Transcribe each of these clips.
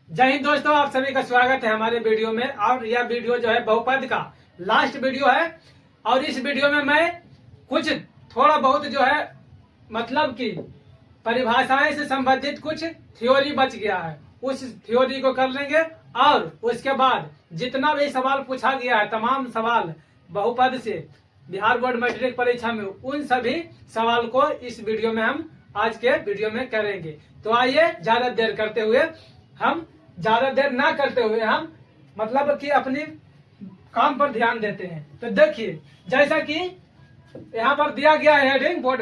जय हिंद दोस्तों, आप सभी का स्वागत है हमारे वीडियो में। और यह वीडियो जो है बहुपद का लास्ट वीडियो है। और इस वीडियो में मैं कुछ थोड़ा बहुत जो है मतलब कि परिभाषाएं से संबंधित कुछ थ्योरी बच गया है, उस थ्योरी को कर लेंगे। और उसके बाद जितना भी सवाल पूछा गया है, तमाम सवाल बहुपद से बिहार बोर्ड मैट्रिक परीक्षा में, उन सभी सवाल को इस वीडियो में हम आज के वीडियो में करेंगे। तो आइए ज्यादा देर ना करते हुए हम मतलब कि अपनी काम पर ध्यान देते हैं। तो देखिए, जैसा कि यहाँ पर दिया गया है हेडिंग, बोर्ड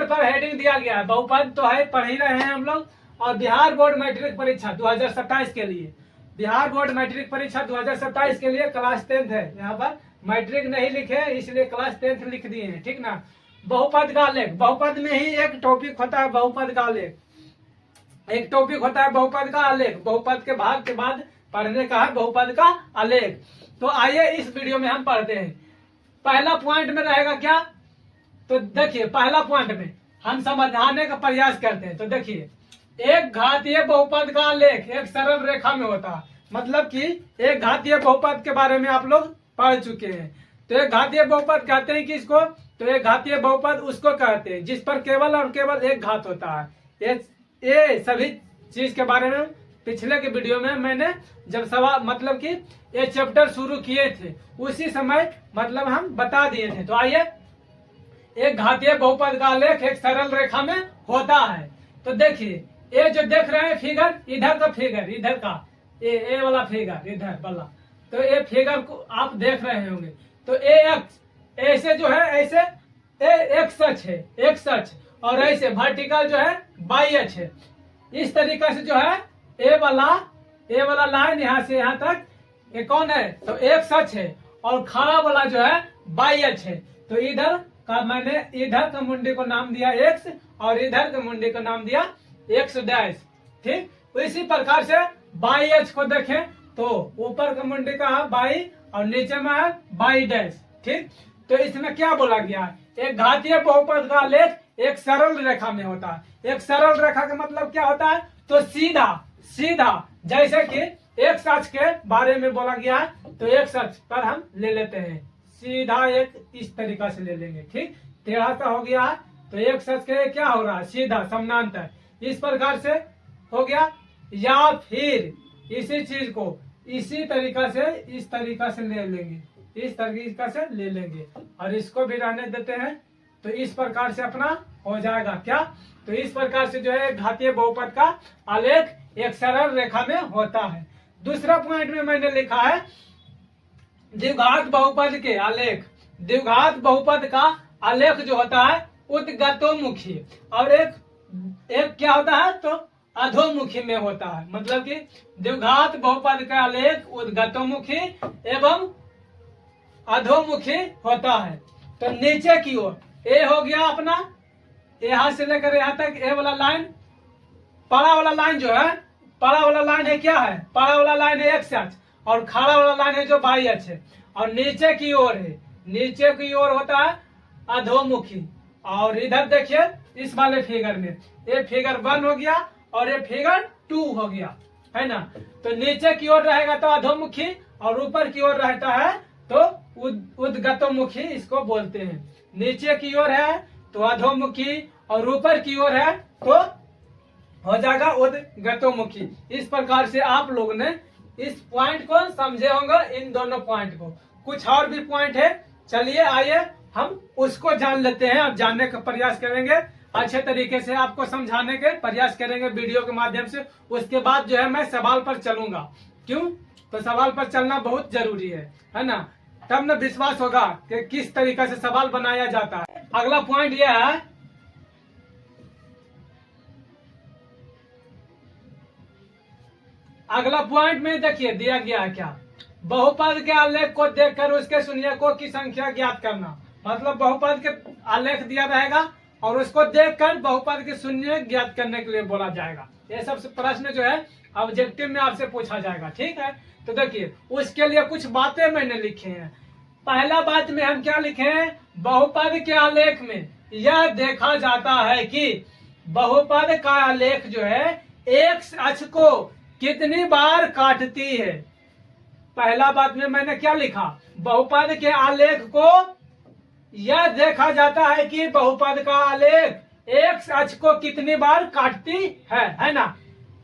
पर हेडिंग दिया गया है। बहुपद तो है, पढ़ ही रहे हैं हम लोग। और बिहार बोर्ड मैट्रिक परीक्षा 2027 के लिए, बिहार बोर्ड मैट्रिक परीक्षा 2027 के लिए क्लास 10th है। यहाँ पर मैट्रिक नहीं लिखे इसलिए क्लास 10th लिख दिए हैं, ठीक ना। बहुपद का आलेख, बहुपद में ही एक टॉपिक होता है बहुपद का आलेख, एक टॉपिक होता है बहुपद का आलेख। बहुपद के भाग के बाद पढ़ने का है बहुपद का आलेख। तो आइए इस वीडियो में हम पढ़ते हैं। पहला पॉइंट में रहेगा क्या, तो देखिए पहला पॉइंट में हम समझाने का प्रयास करते हैं। तो देखिए, एक घातीय बहुपद का आलेख एक सरल रेखा में होता है। मतलब कि एक घातीय बहुपद के बारे में आप लोग पढ़ चुके हैं। तो एक घातीय बहुपद कहते हैं किसको, तो एक घातीय बहुपद उसको कहते हैं जिस पर केवल और केवल एक घात होता है। ये सभी चीज के बारे में पिछले के वीडियो में मैंने जब सवाल मतलब कि ये चैप्टर शुरू किए थे उसी समय मतलब हम बता दिए थे। तो आइए, एक घातीय बहुपद का आलेख एक सरल रेखा में होता है। तो देखिए, ये जो देख रहे हैं फिगर, इधर का फिगर, इधर का ए वाला फिगर, इधर वाला, तो ये फिगर को आप देख रहे होंगे। तो ए एक्स ऐसे जो है, ऐसे एक सच है, एक सच, और ऐसे वर्टिकल जो है बाई एच है। इस तरीके से जो है ए वाला लाइन यहाँ से यहाँ तक ये कौन है, तो एक सच है। और खड़ा वाला जो है बाई एच है। तो इधर का मैंने इधर का मुंडे को नाम दिया एक्स और इधर के मुंडे को नाम दिया एक्स डैश, ठीक। तो इसी प्रकार से बाई एच को देखें तो ऊपर का मुंडे का है बाई और नीचे में है बाई डैश, ठीक। तो इसमें क्या बोला गया है, एक घातीय बहुपद का आलेख एक सरल रेखा में होता है। एक सरल रेखा का मतलब क्या होता है, तो सीधा सीधा, जैसे कि एक अक्ष के बारे में बोला गया है तो एक अक्ष पर हम ले लेते हैं सीधा, एक इस तरीका से ले लेंगे, ठीक। टेढ़ा सा हो गया है तो एक अक्ष के क्या हो रहा है, सीधा समानांतर, इस प्रकार से हो गया। या फिर इसी चीज को इसी तरीका से इस तरीका से ले लेंगे, इस तरीका से ले लेंगे और इसको भी रहने देते हैं। तो इस प्रकार से अपना हो जाएगा क्या, तो इस प्रकार से जो है घातीय बहुपद का आलेख एक सरल रेखा में होता है। दूसरा पॉइंट में मैंने लिखा है द्विघात बहुपद के आलेख। द्विघात बहुपद का आलेख जो होता है उद्गतोमुखी और एक क्या होता है, तो अधोमुखी में होता है। मतलब कि द्विघात बहुपद का आलेख उद्गतोमुखी एवं अधोमुखी होता है। तो नीचे की ओर ए हो गया अपना, यहाँ से लेकर यहाँ तक ए वाला लाइन, पड़ा वाला लाइन जो है, पड़ा वाला लाइन है क्या है, पड़ा वाला लाइन है एक्स अक्ष और खड़ा वाला लाइन है जो बाई अक्ष है। और नीचे की ओर है, नीचे की ओर होता है अधोमुखी। और इधर देखिए इस वाले फिगर में ये फिगर 1 हो गया और ये फिगर 2 हो गया, है ना। तो नीचे की ओर रहेगा तो अधोमुखी और ऊपर की ओर रहता है तो उद्गतोमुखी इसको बोलते हैं। नीचे की ओर है तो अधोमुखी और ऊपर की ओर है तो हो जाएगा उद्गतोमुखी। इस प्रकार से आप लोग ने इस पॉइंट को समझे होंगे, इन दोनों पॉइंट को। कुछ और भी पॉइंट है, चलिए आइए हम उसको जान लेते हैं और जानने का प्रयास करेंगे, अच्छे तरीके से आपको समझाने के प्रयास करेंगे वीडियो के माध्यम से। उसके बाद जो है मैं सवाल पर चलूंगा, क्यों, तो सवाल पर चलना बहुत जरूरी है ना, तब न विश्वास होगा कि किस तरीके से सवाल बनाया जाता है। अगला पॉइंट यह है, अगला पॉइंट में देखिए दिया गया है क्या, बहुपद के आलेख को देखकर उसके शून्यकों की संख्या ज्ञात करना। मतलब बहुपद के आलेख दिया रहेगा और उसको देखकर बहुपद के शून्य ज्ञात करने के लिए बोला जाएगा। ये सब प्रश्न जो है ऑब्जेक्टिव में आपसे पूछा जाएगा, ठीक है। तो देखिए उसके लिए कुछ बातें मैंने लिखे हैं। पहला बात में हम क्या लिखे हैं, बहुपद के आलेख में यह देखा जाता है कि बहुपद का आलेख जो है एक अक्ष को कितनी बार काटती है। पहला बात में मैंने क्या लिखा, बहुपद के आलेख को यह देखा जाता है कि बहुपद का आलेख एक अक्ष को कितनी बार काटती है ना,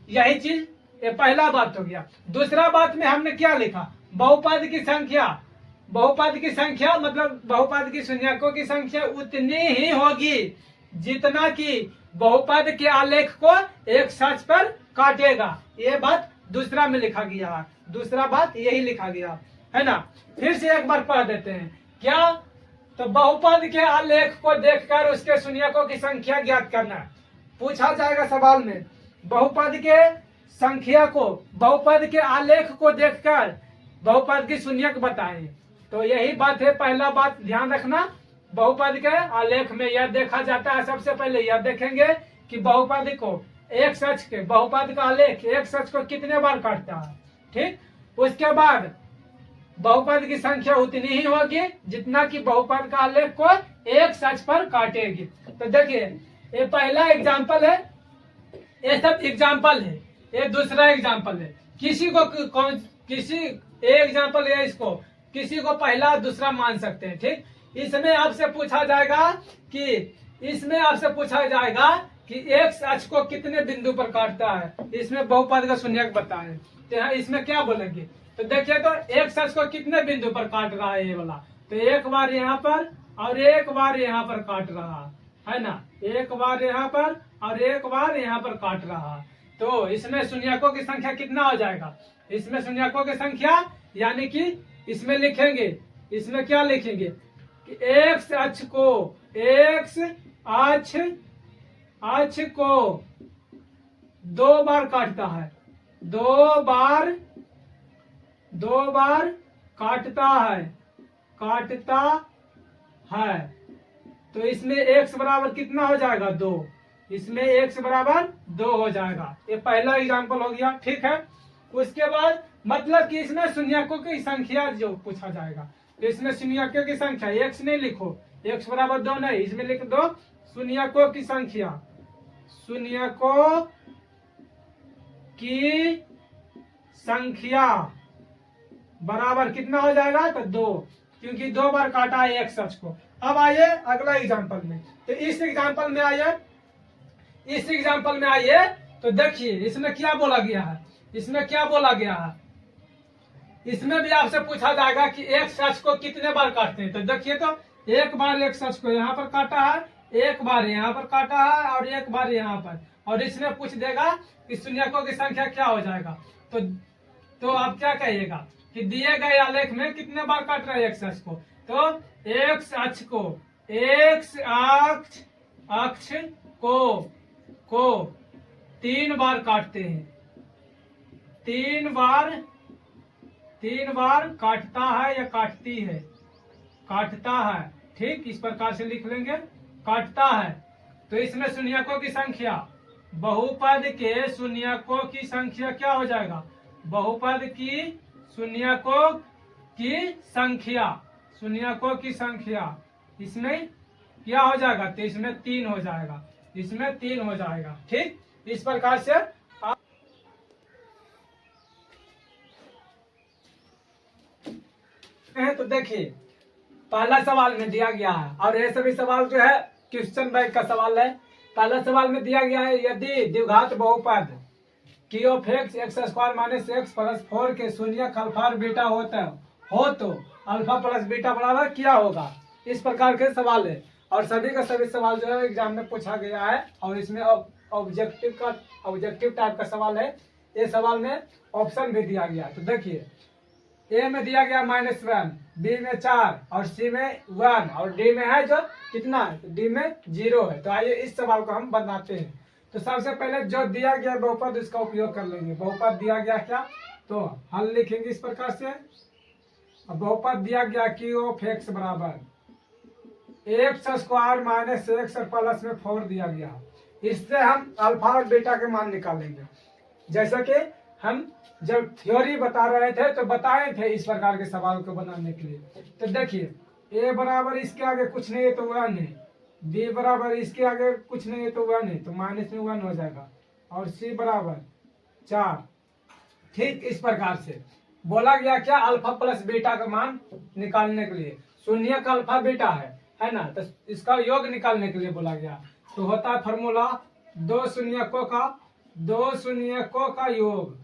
यही चीज ये पहला बात हो गया। दूसरा बात में हमने क्या लिखा, बहुपद की संख्या, बहुपद की संख्या मतलब बहुपद की शून्यकों की संख्या उतनी ही होगी जितना कि बहुपद के आलेख को एक अक्ष पर काटेगा। ये बात दूसरा में लिखा गया, दूसरा बात यही लिखा गया है ना। फिर से एक बार पढ़ देते हैं क्या, तो बहुपद के आलेख को देखकर उसके शून्यकों की संख्या ज्ञात करना पूछा जाएगा सवाल में। बहुपद के संख्या को, बहुपद के आलेख को देखकर बहुपद की शून्यक बताएं। तो यही बात है, पहला बात ध्यान रखना, बहुपद के आलेख में यह देखा जाता है। सबसे पहले यह देखेंगे कि बहुपद को एक सच के, बहुपद का आलेख एक सच को कितने बार काटता है, ठीक। उसके बाद बहुपद की संख्या उतनी ही होगी जितना कि बहुपद का आलेख को एक सच पर काटेगी। तो देखिए ये पहला एग्जाम्पल है, ये सब एग्जाम्पल है, ये दूसरा एग्जाम्पल है। किसी को कौन, किसी एग्जाम्पल है इसको, किसी को पहला दूसरा मान सकते हैं, ठीक। इसमें आपसे पूछा जाएगा कि, इसमें आपसे पूछा जाएगा कि एक अक्ष को कितने बिंदु पर काटता है, इसमें बहुपद का शून्यक बताएं। तो इसमें क्या बोलेंगे, तो देखिए तो एक अक्ष को कितने बिंदु पर काट रहा है ये वाला, तो एक बार यहाँ पर और एक बार यहाँ पर काट रहा है ना, एक बार यहाँ पर और एक बार यहाँ पर काट रहा। तो इसमें शून्यकों की संख्या कितना हो जाएगा, इसमें शून्यकों की संख्या यानी कि इसमें लिखेंगे, इसमें क्या लिखेंगे कि एक अक्ष को, एक अक्ष को दो बार काटता है, दो बार काटता है। तो इसमें x बराबर कितना हो जाएगा, 2, इसमें x बराबर 2 हो जाएगा। ये पहला एग्जाम्पल हो गया, ठीक है। उसके बाद मतलब कि इसमें शून्यकों की संख्या जो पूछा जाएगा, तो इसमें शून्यकों की संख्या x नहीं लिखो, x बराबर 2 नहीं, इसमें लिख दो शून्यकों की संख्या, शून्यकों की संख्या बराबर कितना हो जाएगा, तो 2, क्योंकि 2 बार काटा है एक अक्ष को। अब आइए अगला एग्जाम्पल में, तो इस एग्जाम्पल में आइए, इस एग्जाम्पल में आइए तो देखिए इसमें क्या बोला गया है, इसमें क्या बोला गया है। इसमें भी आपसे पूछा जाएगा कि एक अक्ष को कितने बार काटते हैं। तो देखिए तो एक बार एक अक्ष को यहाँ पर काटा है, एक बार यहाँ पर काटा है और एक बार यहाँ पर, और इसमें पूछ देगा कि शून्यकों की संख्या क्या हो जाएगा। तो आप क्या कहिएगा कि दिए गए आलेख में कितने बार काट रहे हैं एक अक्ष को, तो एक अक्ष को, एक अक्ष को 3 बार काटते हैं, 3 बार काटता है या काटती है, काटता है, ठीक। इस प्रकार से लिख लेंगे, काटता है। तो इसमें शून्यकों की संख्या, बहुपद के शून्यकों की संख्या क्या हो जाएगा, बहुपद की शून्यकों की संख्या, शून्यकों की संख्या इसमें क्या हो जाएगा, तो इसमें 3 हो जाएगा, इसमें 3 हो जाएगा, ठीक। इस प्रकार से तो देखिए पहला सवाल में दिया गया है, और ये सभी सवाल जो है क्वेश्चन बैंक का सवाल है। पहला सवाल में दिया गया है, यदि द्विघात बहुपद की of x square minus x plus 4 के शून्यक अल्फा और बीटा हो तो अल्फा प्लस बीटा बराबर क्या होगा। इस प्रकार के सवाल है, और सभी का सभी सवाल जो है एग्जाम में पूछा गया है, और इसमें ऑब्जेक्टिव टाइप का सवाल है। ये सवाल में ऑप्शन भी दिया गया। तो देखिए ए में दिया गया -1, बी में 4 और सी में 1 और डी में है जो कितना, डी में 0 है। तो आइए इस सवाल को हम बनाते हैं। तो सबसे पहले जो दिया गया बहुपद इसका उपयोग कर लेंगे। बहुपद दिया गया क्या, तो हल लिखेंगे इस प्रकार से। अब बहुपद दिया गया कि ऑफ एक्स बराबर एक्स स्क्वायर माइनस एक्स और प्लस में 4 दिया गया। इससे हम अल्फा और बीटा के मान निकालेंगे, जैसा कि हम जब थ्योरी बता रहे थे तो बताए थे इस प्रकार के सवाल को बनाने के लिए। तो देखिए ए बराबर इसके आगे कुछ नहीं है तो 1 है, बी बराबर इसके आगे कुछ नहीं है तो 1 है, तो माइनस में 1 हो जाएगा, और सी बराबर 4 ठीक इस प्रकार से बोला गया क्या, अल्फा प्लस बीटा का मान निकालने के लिए। शून्य का अल्फा बीटा है ना, तो इसका योग निकालने के लिए बोला गया। तो होता है फॉर्मूला दो शून्यकों का योग,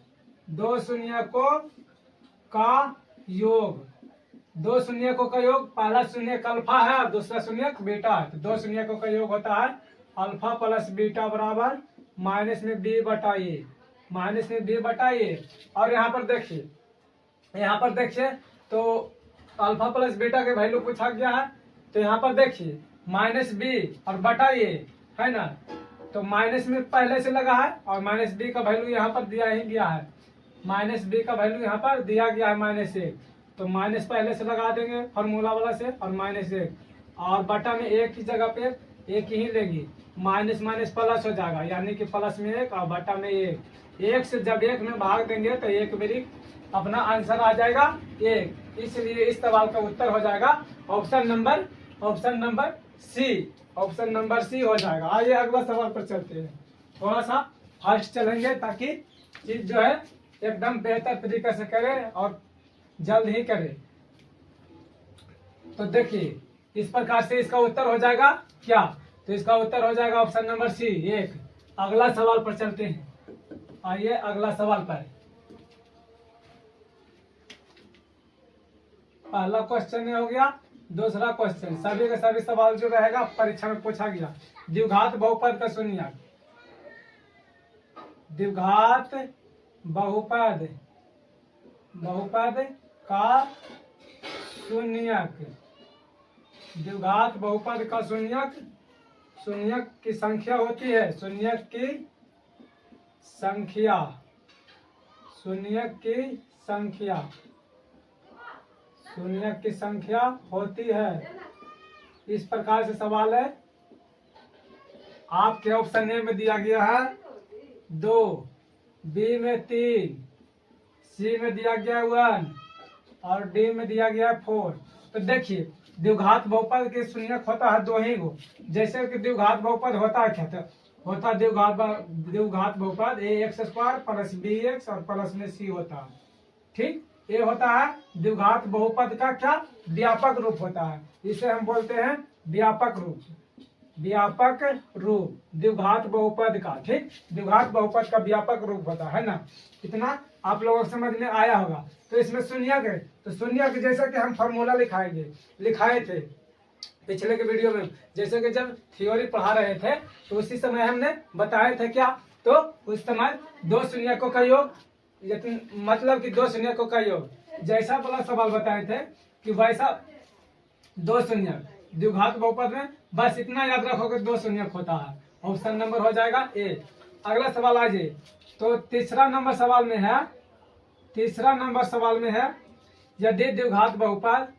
दो शून्यकों का योग, दो शून्यकों का योग। पहला शून्य का अल्फा है और दूसरा शून्य बीटा है, तो दो शून्यकों का योग होता है अल्फा प्लस बीटा बराबर माइनस में बी बटा ए, माइनस में बी बटा ए। और यहाँ पर देखिए तो अल्फा प्लस बीटा के वैल्यू पूछा गया है, तो यहाँ पर देखिए माइनस बी और बटा ए है ना, तो माइनस में पहले से लगा है और माइनस बी का वैल्यू यहाँ पर दिया ही गया है, माइनस बी का वैल्यू यहाँ पर दिया गया है माइनस एक, तो माइनस पहले से लगा देंगे फॉर्मूला वाला से और माइनस एक, और बटा में एक की जगह पे एक ही लेगी, माइनस माइनस प्लस हो जाएगा, यानी कि प्लस में एक और बटा में एक से जब एक में भाग देंगे तो एक मेरी अपना आंसर आ जाएगा एक। इसलिए इस सवाल का उत्तर हो जाएगा ऑप्शन नंबर सी हो जाएगा। आइए अगला सवाल पर चलते हैं, थोड़ा सा फास्ट चलेंगे ताकि चीज जो है एकदम बेहतर तरीके से करे और जल्द ही करे। तो देखिए इस प्रकार से इसका उत्तर हो जाएगा क्या, तो इसका उत्तर हो जाएगा ऑप्शन नंबर सी एक। अगला सवाल पर चलते हैं, आइए अगला सवाल पर। पहला क्वेश्चन हो गया, दूसरा क्वेश्चन सभी के सभी सवाल जो रहेगा परीक्षा में पूछा गया। द्विघात बहुपद का शून्यक, द्विघात बहुपद का शून्यक, द्विघात बहुपद का शून्यक की संख्या होती है, शून्यक की संख्या होती है। इस प्रकार से सवाल है, आपके ऑप्शन ए में दिया गया है 2, बी में 3, सी में दिया गया है 1 और डी में दिया गया है 4। तो देखिए द्विघात बहुपद के शून्यक होता है दो ही गो, जैसे कि द्विघात बहुपद होता है क्या, होता है द्विघात बहुपद ax² प्लस bx और प्लस में c होता है। ठीक, ये होता है द्विघात बहुपद का क्या व्यापक रूप होता है, इसे हम बोलते हैं व्यापक रूप द्विघात बहुपद का। ठीक, द्विघात बहुपद का व्यापक रूप होता है ना, इतना आप लोगों को समझ में आया होगा। तो इसमें शून्यक है, तो शून्यक जैसा कि हम फॉर्मूला लिखाए थे पिछले के वीडियो में, जैसे कि जब थ्योरी पढ़ा रहे थे तो उसी समय हमने बताए थे क्या, तो उस समय दो शून्यकों का योग, मतलब कि दो शून्यकों का योग जैसा वाला सवाल बताए थे कि वैसा दो शून्यक द्विघात बहुपद में, बस इतना याद रखो कि दो शून्यक होता है। ऑप्शन नंबर हो जाएगा ए। अगला सवाल आ जाए, तो तीसरा नंबर सवाल में है यदि द्विघात बहुपद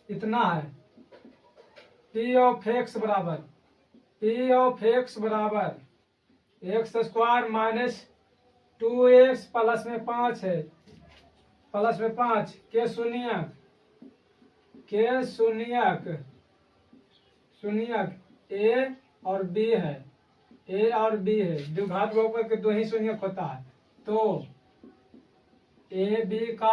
इतना है, p ऑफ x बराबर x² माइनस 2x प्लस में 5 है, प्लस में 5 के शून्यक a और b है, द्विघात बहुपद के दो ही शून्यक होता है, तो a b का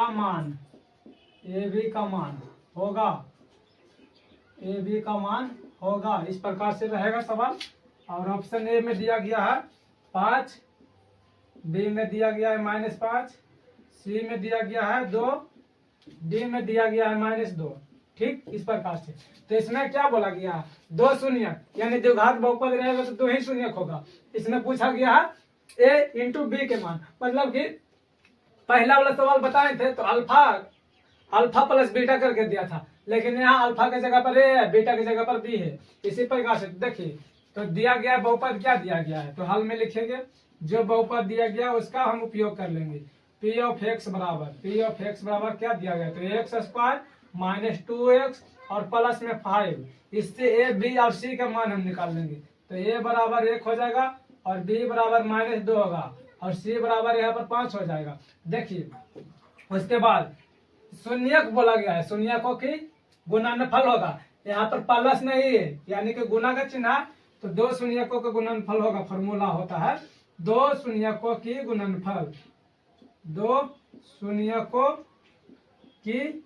मान होगा, इस प्रकार से रहेगा सवाल। और ऑप्शन ए में दिया गया है 5, बी में दिया गया है -5, सी में दिया गया है 2, डी में दिया गया है -2। ठीक, इस प्रकार से। तो इसमें क्या बोला गया है, दो शून्यक, यानी द्विघात बहुपद रहेगा तो दो ही शून्यक होगा। इसमें पूछा गया है ए इंटू बी के मान, मतलब कि पहला वाला सवाल बताए थे तो अल्फा प्लस बीटा करके दिया था, लेकिन यहाँ अल्फा के जगह पर ए है, बीटा की जगह पर बी है। इसी प्रकार से देखिए, तो दिया गया बहुपद क्या दिया गया है, तो हल में लिखेंगे जो बहुपद दिया गया उसका हम उपयोग कर लेंगे। p ऑफ x बराबर क्या दिया गया, तो x² माइनस 2x और प्लस में 5, इससे a b और c का मान हम निकाल लेंगे। तो a बराबर 1 हो जाएगा और b बराबर -2 होगा और c बराबर यहाँ पर 5 हो जाएगा। देखिए उसके बाद शून्यक बोला गया है, शून्यकों की गुणनफल होगा। यहाँ पर प्लस नहीं है, यानी कि गुना का चिन्ह है, तो दो शून्यकों का गुणनफल होगा। फॉर्मूला होता है दो शून्यकों की गुणनफल, दो शून्यकों की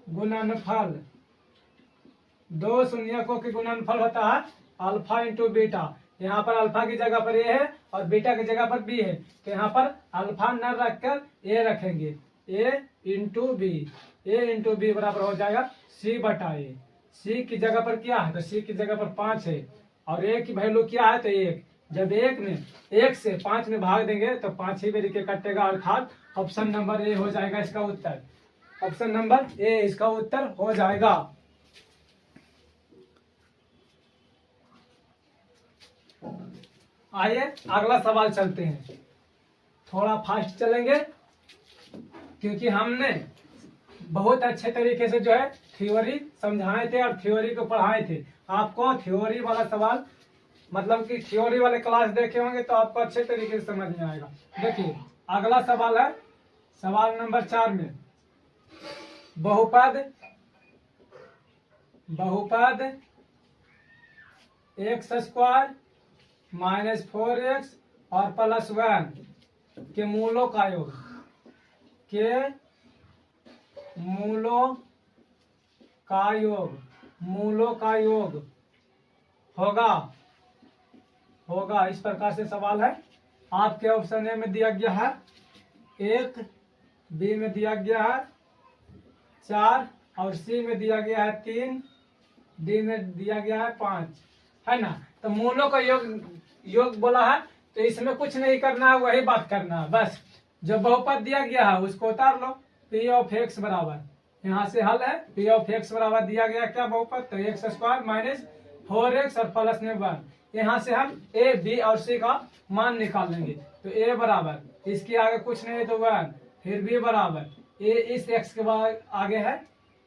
गुणनफल, दो शून्यकों की गुणनफल होता है अल्फा इंटू बीटा। यहाँ पर अल्फा की जगह पर ए है और बीटा की जगह पर बी है, तो यहाँ पर अल्फा न रखकर ए रखेंगे, ए इंटू बी। ए इंटू बी बराबर हो जाएगा सी बटा ए। सी की जगह पर क्या है, तो सी की जगह पर 5 है और ए की वैल्यू क्या है, तो 1। जब एक से 5 में भाग देंगे तो 5 ही बेरी के कटेगा, अर्थात ऑप्शन नंबर ए हो जाएगा इसका उत्तर। ऑप्शन नंबर ए इसका उत्तर हो जाएगा। आइए अगला सवाल चलते हैं, थोड़ा फास्ट चलेंगे क्योंकि हमने बहुत अच्छे तरीके से जो है थ्योरी समझाए थे और थ्योरी को पढ़ाए थे। आपको थ्योरी वाला सवाल, मतलब कि थ्योरी वाले क्लास देखे होंगे तो आपको अच्छे तरीके से समझ में आएगा। देखिए अगला सवाल है सवाल नंबर 4 में, बहुपद एक्स स्क्वायर माइनस 4x और प्लस 1 के मूलों का योग, मूलों का योग होगा इस प्रकार से सवाल है। आपके ऑप्शन ए में दिया गया है 1, बी में दिया गया है 4 और सी में दिया गया है 3, डी में दिया गया है 5, है ना। तो मूलों का योग बोला है, तो इसमें कुछ नहीं करना है, वही बात करना है बस। जो बहुपद दिया गया है उसको उतार लो। पी ऑफ एक्स बराबर, यहाँ से हल है, पी ऑफ एक्स बराबर दिया गया क्या बहुपद, तो एक्स स्क्वायर माइनस 4x और प्लस में 1। यहाँ से हम ए बी और सी का मान निकाल लेंगे, तो ए बराबर इसके आगे कुछ नहीं है तो 1, फिर बी बराबर ए इस एक्स के बाद आगे है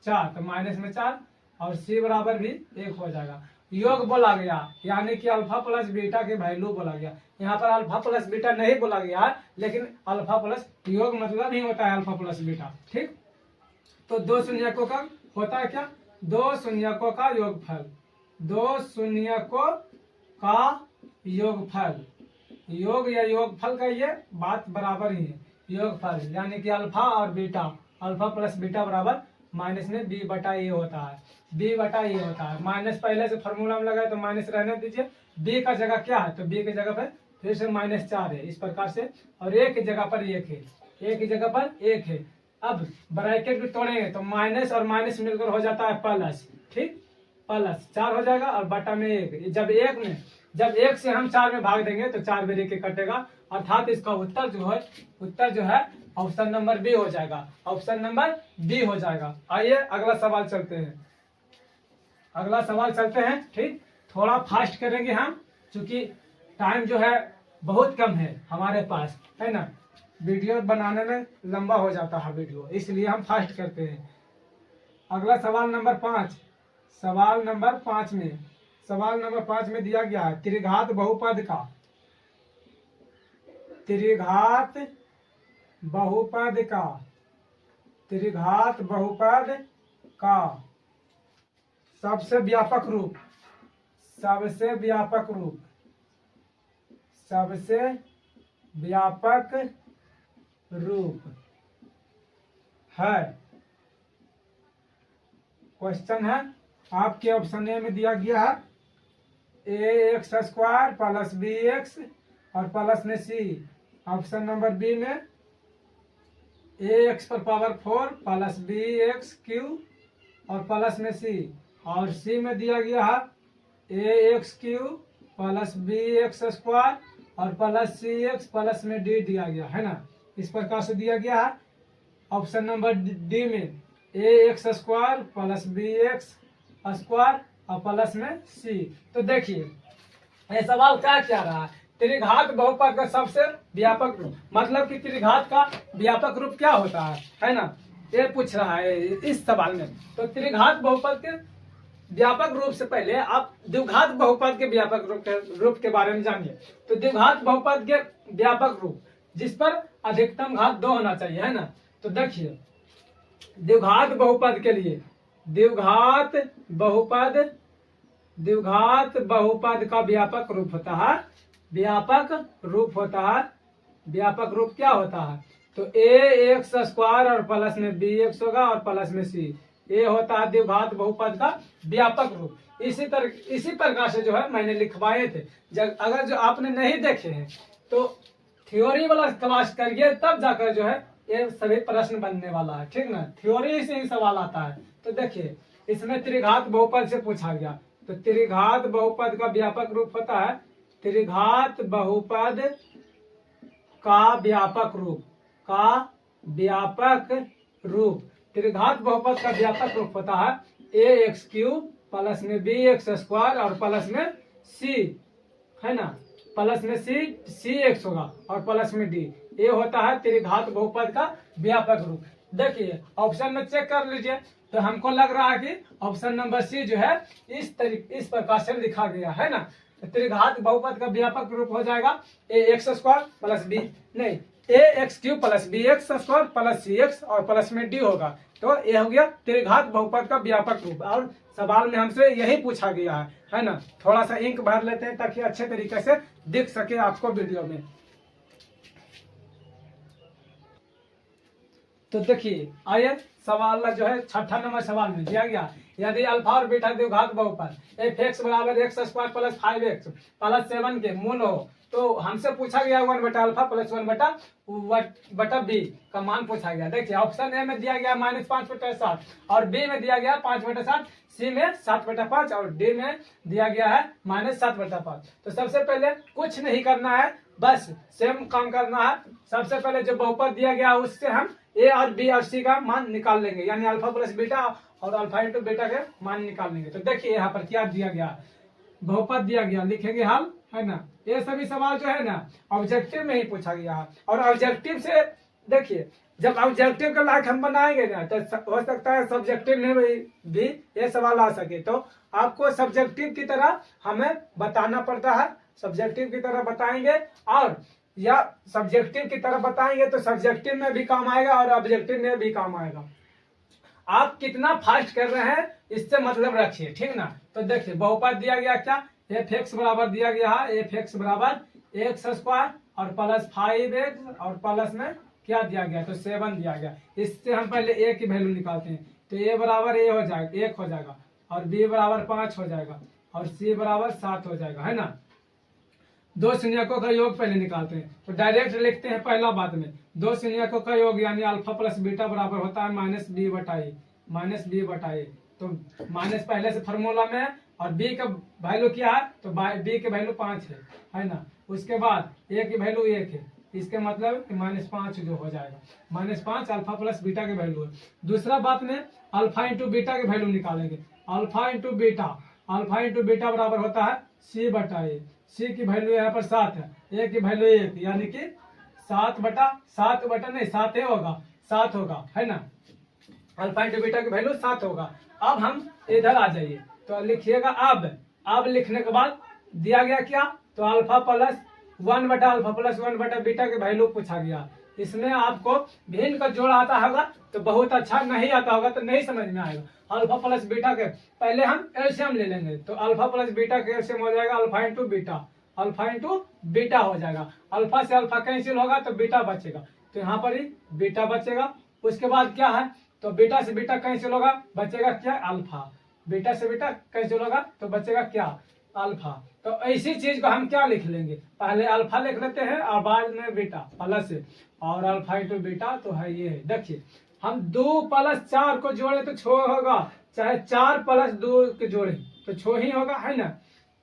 4 तो माइनस में 4 और सी बराबर भी 1 हो जाएगा। योग बोला गया यानी कि अल्फा प्लस बीटा के वैल्यू बोला गया। यहाँ पर अल्फा प्लस बीटा नहीं बोला गया है, लेकिन अल्फा प्लस योग मतलब ही होता है अल्फा प्लस बीटा, ठीक। तो दो शून्यकों का होता है क्या, दो शून्यकों का योगफल, दो शून्यकों का योगफल, योग या योगफल का ये बात बराबर ही है। योगफल यानी कि अल्फा और बीटा, अल्फा प्लस बीटा बराबर माइनस में बी बटा ए होता है, बी बटा ए होता है। माइनस पहले से फॉर्मूला में लगाए तो माइनस रहने दीजिए, बी का जगह क्या है, तो बी की जगह पर फिर से -4 है इस प्रकार से, और ए की जगह पर 1 है, ए की जगह पर 1 है। अब ब्रैकेट भी तोड़ेंगे तो माइनस और माइनस मिलकर हो जाता है प्लस, ठीक, प्लस 4 हो जाएगा और बटा में 1। जब 1 से हम 4 में भाग देंगे तो 4 बेरी के कटेगा, अर्थात इसका उत्तर जो है ऑप्शन नंबर बी हो जाएगा, ऑप्शन नंबर बी हो जाएगा। आइए अगला सवाल चलते हैं, ठीक। थोड़ा फास्ट करेंगे हम, क्योंकि टाइम जो है बहुत कम है हमारे पास, है ना। वीडियो बनाने में लंबा हो जाता है वीडियो, इसलिए हम फास्ट करते हैं। अगला सवाल नंबर 5, सवाल नंबर 5 में दिया गया है त्रिघात बहुपद का सबसे व्यापक रूप है। क्वेश्चन है आपके ऑप्शन ए में दिया गया है ax स्क्वायर प्लस bx और प्लस में c। ऑप्शन नंबर बी में ax पर पावर 4 प्लस bx क्यू और प्लस में c, और c में दिया गया है ax Q plus bx square और प्लस cx प्लस में d दिया गया है ना, इस प्रकार से दिया गया है। ऑप्शन नंबर डी में ax square plus bx square और प्लस में c। तो देखिए ये सवाल क्या रहा है, त्रिघात बहुपद का सबसे व्यापक रूप, मतलब कि त्रिघात का व्यापक रूप क्या होता है ना, ये पूछ रहा है इस सवाल में। तो त्रिघात बहुपद के व्यापक रूप से पहले आप द्विघात बहुपद के व्यापक रूप के बारे में जानिए। तो द्विघात बहुपद के व्यापक रूप जिस पर अधिकतम घात 2 होना चाहिए, है ना। तो देखिए द्विघात बहुपद के लिए द्विघात बहुपद का व्यापक रूप होता है। व्यापक रूप क्या होता है? तो ax² और प्लस में bx होगा और प्लस में c, ये होता है द्विघात बहुपद का व्यापक रूप। इसी प्रकार से जो है मैंने लिखवाए थे। अगर जो आपने नहीं देखे हैं तो थ्योरी वाला क्लास करिए, तब जाकर जो है ये सभी प्रश्न बनने वाला है, ठीक ना। थ्योरी से ही सवाल आता है। तो देखिए इसमें त्रिघात बहुपद से पूछा गया, तो त्रिघात बहुपद का व्यापक रूप होता है त्रिघात बहुपद का व्यापक रूप त्रिघात बहुपद का व्यापक रूप होता है ax³ प्लस में bx² और प्लस में c, है ना, प्लस में cx होगा और प्लस में d, ये होता है त्रिघात बहुपद का व्यापक रूप। देखिए ऑप्शन में चेक कर लीजिए, तो हमको लग रहा है कि ऑप्शन नंबर सी जो है इस प्रकार से लिखा गया है ना। त्रिघात बहुपद का व्यापक रूप हो जाएगा ax² प्लस b नहीं ax³ plus bx² plus cx और प्लस में d होगा। तो ये हो गया त्रिघात बहुपद का व्यापक रूप, और सवाल में हमसे यही पूछा गया है ना। थोड़ा सा इंक भर लेते हैं ताकि अच्छे तरीके से दिख सके आपको वीडियो में। तो देखिए आइए सवाल जो है 6ठा नंबर सवाल में दिया गया, यदि अल्फा और बीटा द्विघात बहुपद f(x) बराबर x² प्लस 5x प्लस 7 के मूल हो, तो हमसे पूछा गया 1/α प्लस 1/b का मान पूछा गया। देखिए ऑप्शन ए में दिया गया -5/7 और बी में दिया गया 5/7, सी में 7/5 और डी में दिया गया है -7/5। तो सबसे पहले कुछ नहीं करना है, बस सेम काम करना है। सबसे पहले जो बहुपद दिया गया उससे हम ए और बी और सी का मान निकाल लेंगे, यानी अल्फा प्लस बीटा और अल्फा इंटू बीटा के मान निकाल लेंगे। तो देखिए यहाँ पर क्या दिया गया, बहुपद दिया गया, लिखेंगे हल, है ना। ये सभी सवाल जो है ना ऑब्जेक्टिव में ही पूछा गया है, और ऑब्जेक्टिव से देखिए जब ऑब्जेक्टिव के लायक हम बनाएंगे ना तो हो सकता है सब्जेक्टिव में भी ये सवाल आ सके। तो आपको सब्जेक्टिव की तरह हमें बताना पड़ता है, सब्जेक्टिव की तरह बताएंगे, और या सब्जेक्टिव की तरह बताएंगे तो सब्जेक्टिव में भी काम आएगा और ऑब्जेक्टिव में भी काम आएगा। आप कितना फास्ट कर रहे हैं इससे मतलब रखिए, ठीक ना। तो देखिए बहुपद दिया गया क्या, f(x) बराबर दिया गया है f(x) बराबर x² और प्लस 5x और प्लस में क्या दिया गया, तो 7 दिया गया। इससे हम पहले a की वैल्यू निकालते हैं, तो a बराबर a हो जाएगा 1 हो जाएगा, और b बराबर 5 हो जाएगा, और c बराबर 7 हो जाएगा, है ना। दो शून्यकों का योग पहले निकालते हैं, तो डायरेक्ट लिखते हैं पहला बात में, दो शून्यकों का योग यानी अल्फा प्लस बीटा बराबर होता है -b/a। तो माइनस पहले से फार्मूला में है, और b का वैल्यू क्या है, तो b की वैल्यू 5 है ना। उसके बाद a की वैल्यू 1 है, इसके मतलब -5 जो हो जाएगा, -5 अल्फा प्लस बीटा की वैल्यू है। दूसरा बात में अल्फा इंटू बीटा की वैल्यू निकालेंगे, अल्फा इंटू बीटा बराबर होता है c/a। c की वैल्यू यहाँ पर 7 है, a की वैल्यू 1, यानी कि 7 होगा, है ना। अल्फा इंटू बीटा की वैल्यू 7 होगा। अब हम इधर आ जाइए, तो लिखिएगा अब लिखने के बाद दिया गया क्या, तो अल्फा प्लस 1/α प्लस 1/बीटा की वैल्यू पूछा गया। इसमें आपको भिन्न का जोड़ आता होगा तो बहुत अच्छा, नहीं आता होगा तो नहीं समझ में आएगा। अल्फा प्लस बीटा के पहले हम एलसीएम ले लेंगे, तो अल्फा प्लस बीटा के एलसीएम हो जाएगा अल्फा इंटू बीटा हो जाएगा। अल्फा से अल्फा कैंसिल होगा तो बीटा बचेगा, तो यहाँ पर ही बीटा बचेगा। उसके बाद क्या है, तो बीटा से बीटा कैंसिल होगा, बचेगा क्या, अल्फा। बीटा से बीटा कैंसिल होगा तो बचेगा क्या, अल्फा। तो ऐसी चीज को हम क्या लिख लेंगे, पहले अल्फा लिख लेते हैं और बाद में बीटा प्लस, और अल्फा इंटू बीटा तो है ये है। देखिए हम 2 + 4 को जोड़े तो 6 होगा, चाहे 4 + 2 के जोड़े तो 6 ही होगा, है ना।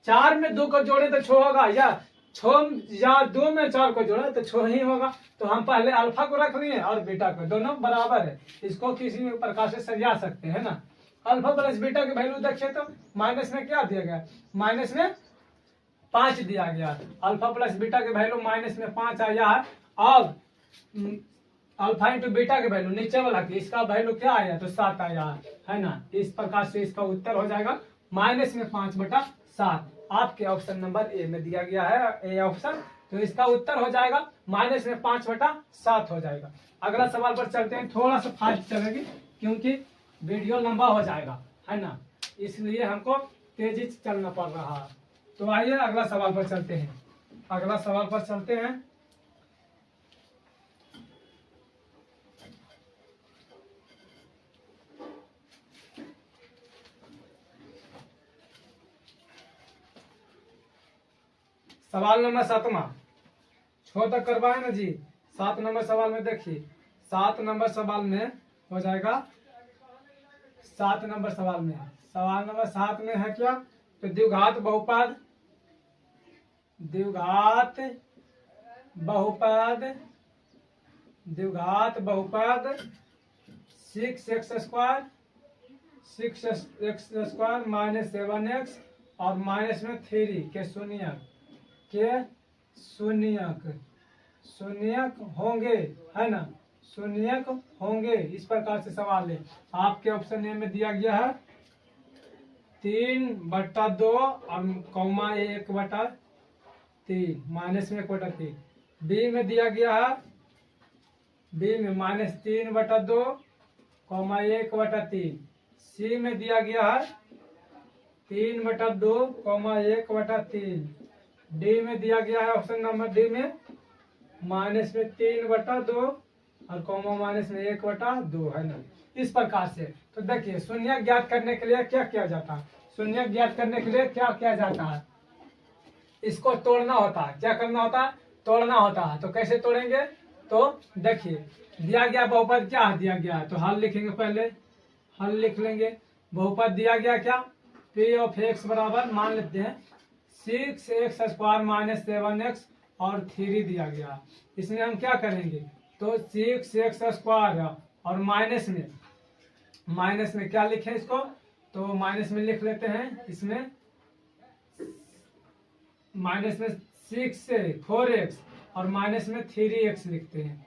4 में 2 को जोड़े तो 6 होगा, या 2 में 4 को जोड़े तो 6 ही होगा। तो हम पहले अल्फा को रख लिए और बीटा को, दोनों बराबर है, इसको किसी भी प्रकार से सजा सकते हैं ना। अल्फा प्लस बीटा की वैल्यू देखिए तो माइनस में क्या दिया गया, माइनस में 5 दिया गया। अल्फा प्लस बीटा की वैल्यू माइनस में 5 आया है, और अल्फा इंटू बीटा की वैल्यू नीचे वाला की इसका वैल्यू क्या आया, तो 7 आया है ना। इस प्रकार से इसका उत्तर हो जाएगा -5/7। आपके ऑप्शन नंबर ए में दिया गया है, ए ऑप्शन, तो इसका उत्तर हो जाएगा -5/7 हो जाएगा। अगला सवाल पर चलते हैं, थोड़ा सा फास्ट चलेगी क्योंकि वीडियो लंबा हो जाएगा, है ना, इसलिए हमको तेजी से चलना पड़ रहा है। तो आइए अगला सवाल पर चलते हैं। अगला सवाल पर चलते हैं। सवाल नंबर 7वां, छो तक करवाए ना जी। 7 नंबर सवाल में देखिए, 7 नंबर सवाल में हो जाएगा, 7 नंबर सवाल में, सवाल नंबर 7 में है क्या, तो द्विघात बहुपद, द्विघात बहुपद, द्विघात बहुपद 6x² 6x² माइनस 7x और माइनस में 3 के शून्यक होंगे, है ना, शून्यक होंगे। इस प्रकार से सवाल है। आपके ऑप्शन ए में दिया गया है 3/2 और कौमा 1/3 माइनस में 1/3। बी में दिया गया है, बी में -3/2 कौमा 1/3। सी में दिया गया है 3/2 कौमा 1/3। डी में दिया गया है, ऑप्शन नंबर डी में -3/2 और कौमा माइनस में 1/2, है ना, इस प्रकार से। तो देखिए शून्य ज्ञात करने के लिए क्या किया जाता है, शून्य ज्ञात करने के लिए क्या किया जाता है, इसको तोड़ना होता है। क्या करना होता है, तोड़ना होता है। तो कैसे तोड़ेंगे, तो देखिए दिया गया बहुपद क्या है, दिया गया है तो हल लिखेंगे, पहले हल लिख लेंगे। बहुपद दिया गया क्या, p ऑफ x बराबर मान लेते हैं 6x² माइनस 7x और 3 दिया गया। इसमें हम क्या करेंगे, तो 6x² और माइनस में क्या लिखें इसको, तो माइनस में लिख लेते हैं, इसमें माइनस में 6 से 4x और माइनस में 3x लिखते हैं,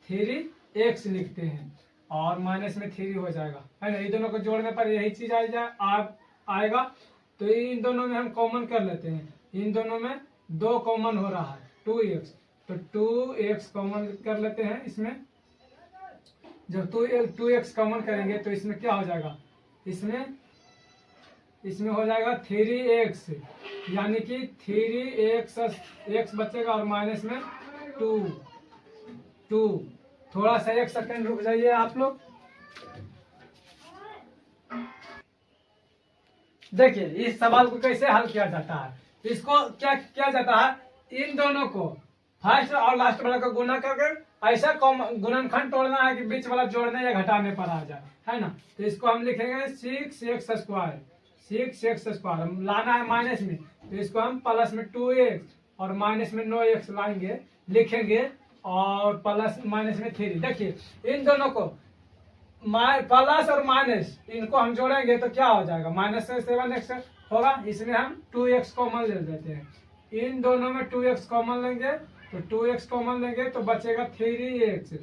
3x लिखते हैं और माइनस में 3 हो जाएगा, है ना। इन दोनों को जोड़ने पर यही चीज आएगा। तो इन दोनों में हम कॉमन कर लेते हैं, इन दोनों में 2 कॉमन हो रहा है 2x, तो 2x कॉमन कर लेते हैं। इसमें जब 2x कॉमन करेंगे तो इसमें क्या हो जाएगा, इसमें हो जाएगा 3x, यानी कि 3x बचेगा और माइनस में 2। थोड़ा सा 1 सेकंड रुक जाइए आप लोग। देखिए इस सवाल को कैसे हल किया जाता है, इसको क्या किया जाता है, इन दोनों को फर्स्ट और लास्ट वाला को गुना करके ऐसा गुणनखंड तोड़ना है कि बीच वाला जोड़ने या घटाने पर आ जाए, है ना। तो इसको हम लिखेंगे 6x² लाना है माइनस में, तो इसको हम प्लस में 2x और माइनस में 9x लाएंगे, लिखेंगे और प्लस माइनस में 3। देखिए इन दोनों को प्लस और माइनस इनको हम जोड़ेंगे तो क्या हो जाएगा, माइनस से 7x होगा, इसमें हम 2x कॉमन ले लेते हैं। इन दोनों में 2x कॉमन लेंगे, तो 2x कॉमन लेंगे तो बचेगा 3x।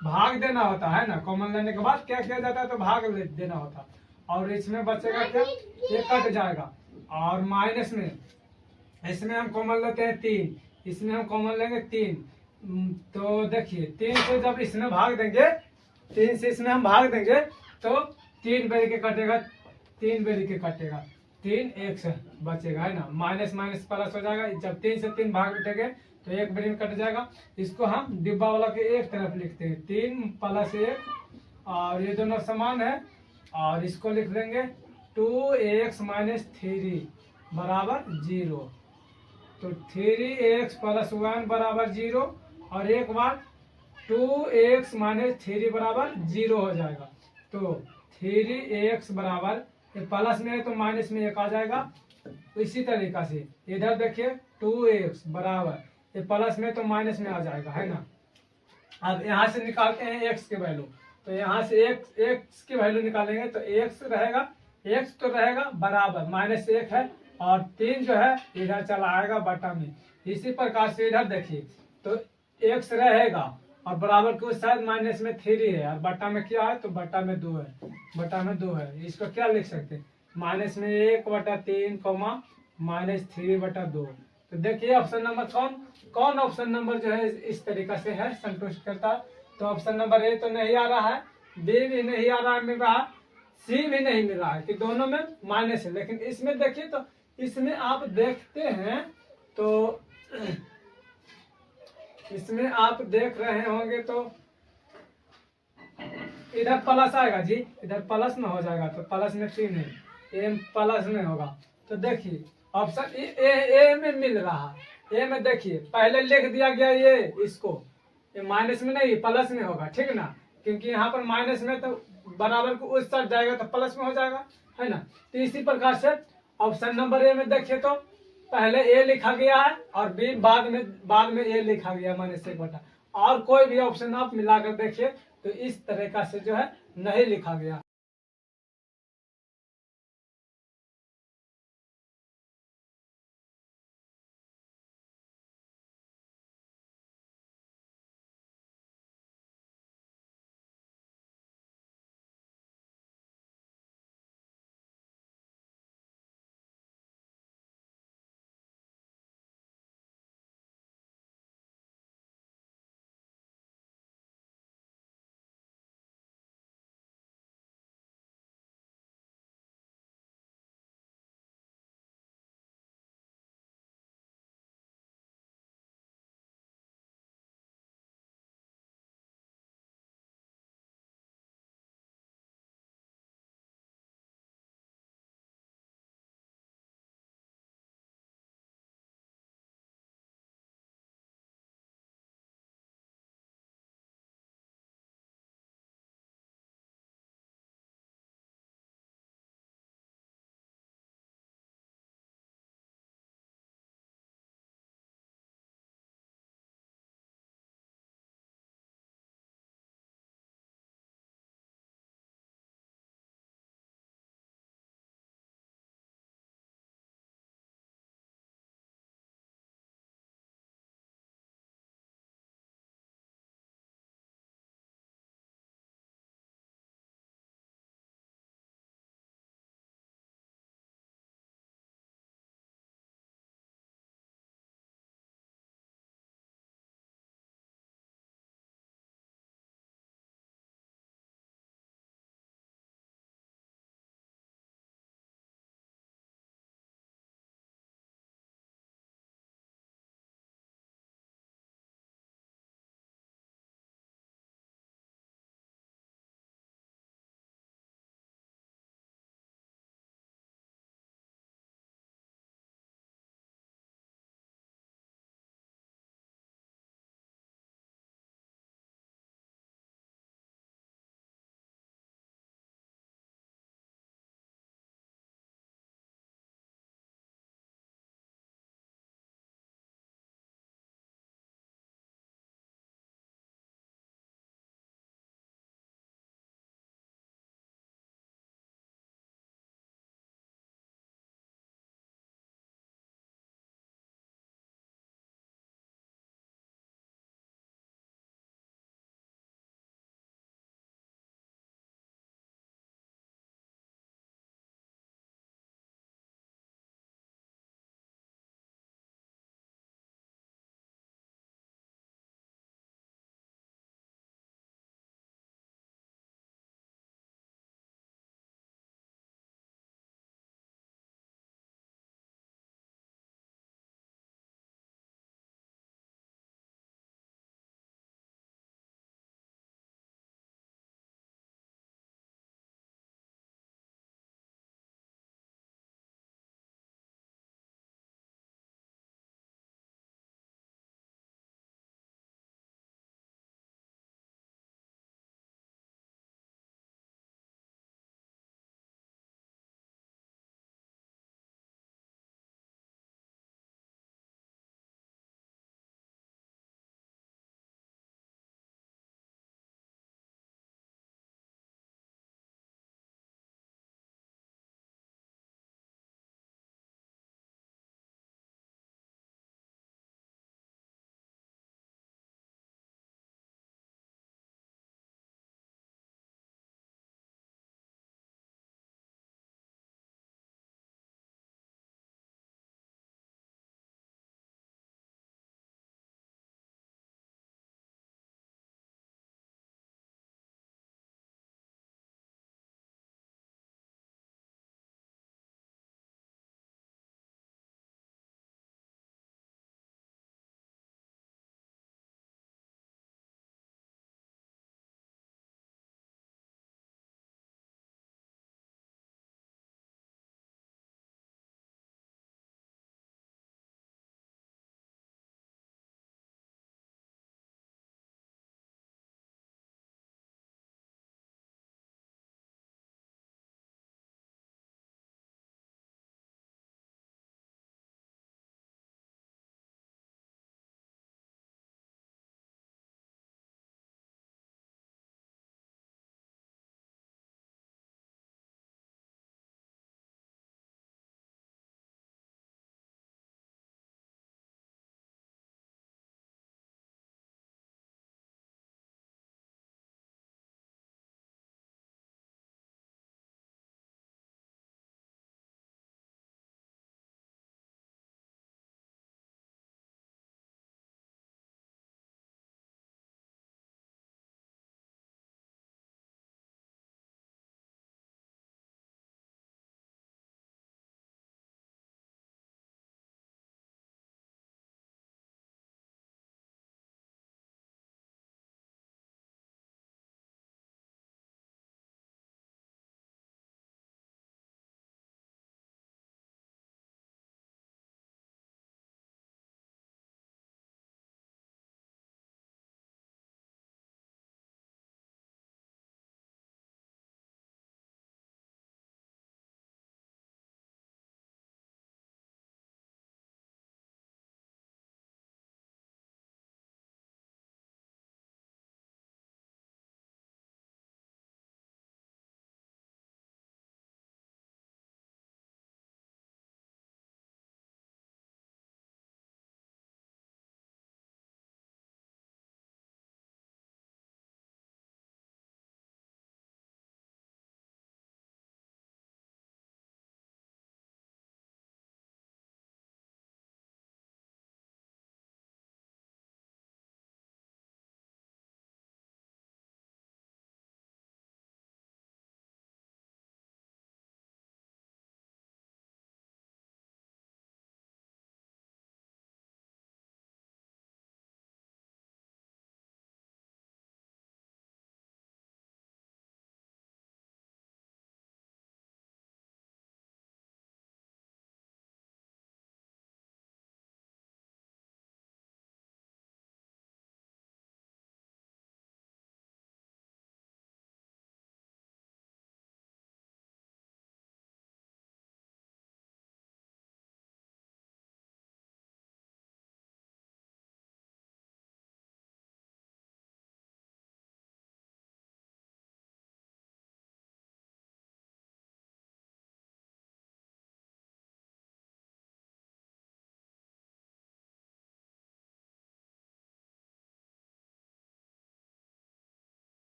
भाग देना होता है ना, कॉमन लेने के बाद क्या किया जाता है, तो भाग देना होता है। और इसमें बचेगा क्या, ये कट जाएगा और माइनस में इसमें हम कॉमन लेते हैं 3, इसमें हम कॉमन लेंगे 3। तो देखिए 3 से जब इसमें भाग देंगे, 3 से इसमें हम भाग देंगे तो 3 बेरी के कटेगा, 3 बेरी के कटेगा, 3x बचेगा, है ना। माइनस माइनस प्लस हो जाएगा, जब 3 से 3 भाग उठेंगे तो 1 बेरी में कट जाएगा। इसको हम डिब्बा वाला के एक तरफ लिखते हैं, 3 + 1 और ये दोनों समान है और इसको लिख देंगे 2x - 3 बराबर 0। तो 3x + 1 बराबर 0 और एक बार 2x - 3 बराबर 0 हो जाएगा। तो 3x बराबर, प्लस में है तो माइनस में 1 आ जाएगा। तो इसी तरीका से इधर देखिए 2x बराबर, ये प्लस में तो माइनस में आ जाएगा, है ना। अब यहाँ से निकालते हैं x के वैल्यू, तो यहाँ से x की वैल्यू निकालेंगे तो x रहेगा, x तो रहेगा बराबर -1 है और 3 जो है इधर चला आएगा बटा में। इसी प्रकार से इधर देखिए तो x रहेगा और बराबर के उस साइड माइनस में 3 है और बटा में क्या है, तो बटा में 2 है, बटा में 2 है। इसको क्या लिख सकते हैं, -1/3 -3/2। तो देखिए ऑप्शन नंबर कौन ऑप्शन नंबर जो है इस तरीका से है, संतुष्ट करता है। तो ऑप्शन नंबर ए तो नहीं आ रहा है, बी भी नहीं आ रहा मिल रहा, सी भी नहीं मिल रहा है, कि दोनों में माइनस है। लेकिन इसमें देखिए तो इसमें आप देखते हैं तो इसमें आप देख रहे होंगे तो इधर प्लस आएगा जी, इधर प्लस में हो जाएगा, तो प्लस में 3 है, ए प्लस में होगा। तो देखिए ऑप्शन ए में मिल रहा, ए में देखिए पहले लिख दिया गया ये इसको, ये माइनस में नहीं प्लस में होगा, ठीक ना, क्योंकि यहाँ पर माइनस में तो बराबर को उस साइड जाएगा तो प्लस में हो जाएगा, है ना। तो इसी प्रकार से ऑप्शन नंबर ए में देखिए तो पहले ए लिखा गया है और बी बाद में ए लिखा गया माइनस 1/। और कोई भी ऑप्शन आप मिलाकर देखिए तो इस तरीका से जो है नहीं लिखा गया।